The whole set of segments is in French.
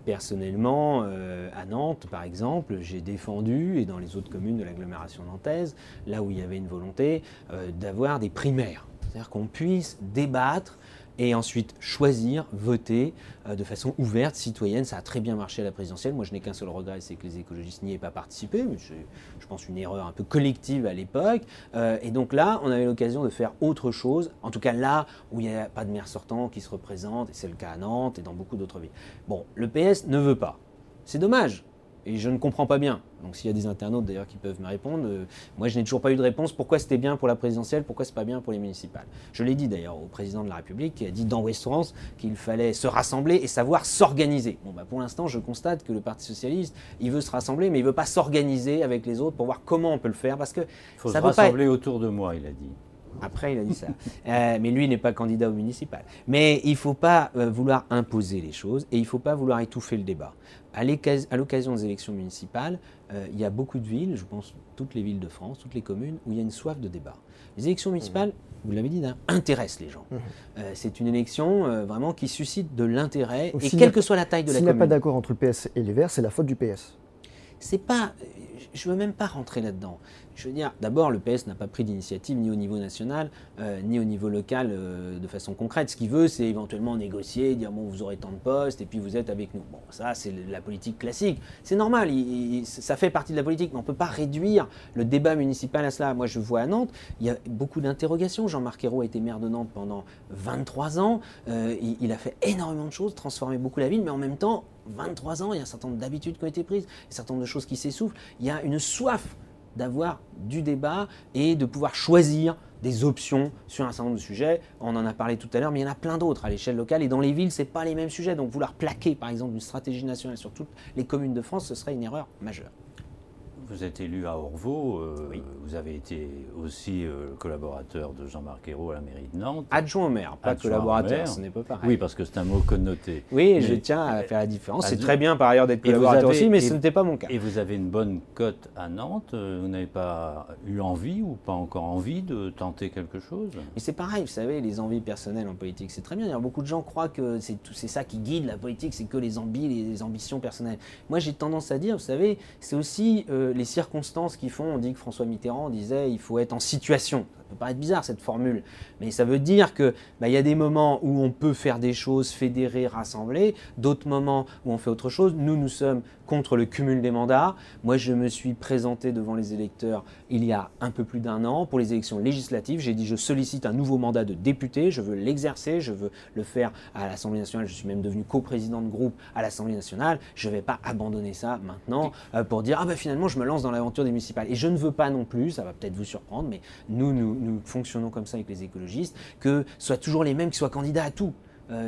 Personnellement, à Nantes, par exemple, j'ai défendu, et dans les autres communes de l'agglomération nantaise, là où il y avait une volonté, d'avoir des primaires. C'est-à-dire qu'on puisse débattre et ensuite choisir, voter de façon ouverte, citoyenne. Ça a très bien marché à la présidentielle. Moi, je n'ai qu'un seul regret, c'est que les écologistes n'y aient pas participé. Mais je pense une erreur un peu collective à l'époque. Et donc là, on avait l'occasion de faire autre chose. En tout cas, là où il n'y a pas de maire sortant qui se représente, et c'est le cas à Nantes et dans beaucoup d'autres villes. Bon, le PS ne veut pas. C'est dommage. Et je ne comprends pas bien. Donc s'il y a des internautes d'ailleurs qui peuvent me répondre, moi je n'ai toujours pas eu de réponse. Pourquoi c'était bien pour la présidentielle, pourquoi c'est pas bien pour les municipales? Je l'ai dit d'ailleurs au président de la République qui a dit dans West France qu'il fallait se rassembler et savoir s'organiser. Bon bah pour l'instant je constate que le Parti Socialiste, il veut se rassembler mais il veut pas s'organiser avec les autres pour voir comment on peut le faire parce que il faut ça se peut pas rassembler autour de moi, il a dit. Après, il a dit ça. Mais lui n'est pas candidat au municipal. Mais il ne faut pas vouloir imposer les choses et il ne faut pas vouloir étouffer le débat. À l'occasion des élections municipales, il y a beaucoup de villes, je pense toutes les villes de France, toutes les communes, où il y a une soif de débat. Les élections municipales, vous l'avez dit, intéressent les gens. C'est une élection vraiment qui suscite de l'intérêt, et quelle que soit la taille de la commune. S'il n'y a pas d'accord entre le PS et les Verts, c'est la faute du PS. C'est pas, je veux même pas rentrer là-dedans. Je veux dire, d'abord, le PS n'a pas pris d'initiative ni au niveau national, ni au niveau local de façon concrète. Ce qu'il veut, c'est éventuellement négocier, dire bon, vous aurez tant de postes et puis vous êtes avec nous. Bon, ça, c'est la politique classique. C'est normal, ça fait partie de la politique, mais on ne peut pas réduire le débat municipal à cela. Moi, je vois à Nantes, il y a beaucoup d'interrogations. Jean-Marc Ayrault a été maire de Nantes pendant 23 ans. Il a fait énormément de choses, transformé beaucoup la ville, mais en même temps, 23 ans, il y a un certain nombre d'habitudes qui ont été prises, un certain nombre de choses qui s'essoufflent. Il y a une soif d'avoir du débat et de pouvoir choisir des options sur un certain nombre de sujets. On en a parlé tout à l'heure, mais il y en a plein d'autres à l'échelle locale. Et dans les villes, ce n'est pas les mêmes sujets. Donc vouloir plaquer, par exemple, une stratégie nationale sur toutes les communes de France, ce serait une erreur majeure. Vous êtes élu à Orvaux, Oui. vous avez été aussi collaborateur de Jean-Marc Ayrault à la mairie de Nantes. Adjoint au maire, pas Adjoint au collaborateur, maire. ce n'est pas pareil. Oui, parce que c'est un mot connoté. Oui, Mais- je tiens à faire la différence. C'est adjoint- très bien par ailleurs d'être collaborateur aussi, mais ce n'était pas mon cas. Et vous avez une bonne cote à Nantes, vous n'avez pas eu envie ou pas encore envie de tenter quelque chose? Mais c'est pareil, vous savez, les envies personnelles en politique, c'est très bien. D'ailleurs, beaucoup de gens croient que c'est ça qui guide la politique, c'est que les ambitions personnelles. Moi, j'ai tendance à dire, vous savez, c'est aussi les circonstances qui font. On dit que François Mitterrand disait il faut être en situation. Ça peut paraître bizarre cette formule, mais ça veut dire que y a des moments où on peut faire des choses, fédérer, rassembler, d'autres moments où on fait autre chose. Nous sommes contre le cumul des mandats. Moi, je me suis présenté devant les électeurs il y a un peu plus d'un an pour les élections législatives. J'ai dit je sollicite un nouveau mandat de député, je veux l'exercer, je veux le faire à l'Assemblée nationale. Je suis même devenu coprésident de groupe à l'Assemblée nationale. Je ne vais pas abandonner ça maintenant pour dire finalement je me lance dans l'aventure des municipales. Et je ne veux pas non plus, ça va peut-être vous surprendre, mais nous fonctionnons comme ça avec les écologistes, que ce soit toujours les mêmes qui soient candidats à tout.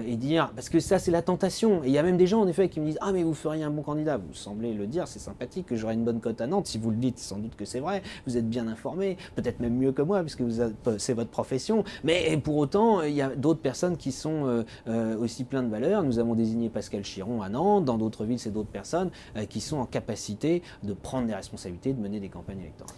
Et dire, parce que ça c'est la tentation, et il y a même des gens en effet qui me disent mais vous feriez un bon candidat, vous semblez le dire, c'est sympathique que j'aurai une bonne cote à Nantes, si vous le dites sans doute que c'est vrai, vous êtes bien informé, peut-être même mieux que moi puisque c'est votre profession, mais pour autant il y a d'autres personnes qui sont aussi plein de valeurs. Nous avons désigné Pascal Chiron à Nantes, dans d'autres villes c'est d'autres personnes qui sont en capacité de prendre des responsabilités, de mener des campagnes électorales.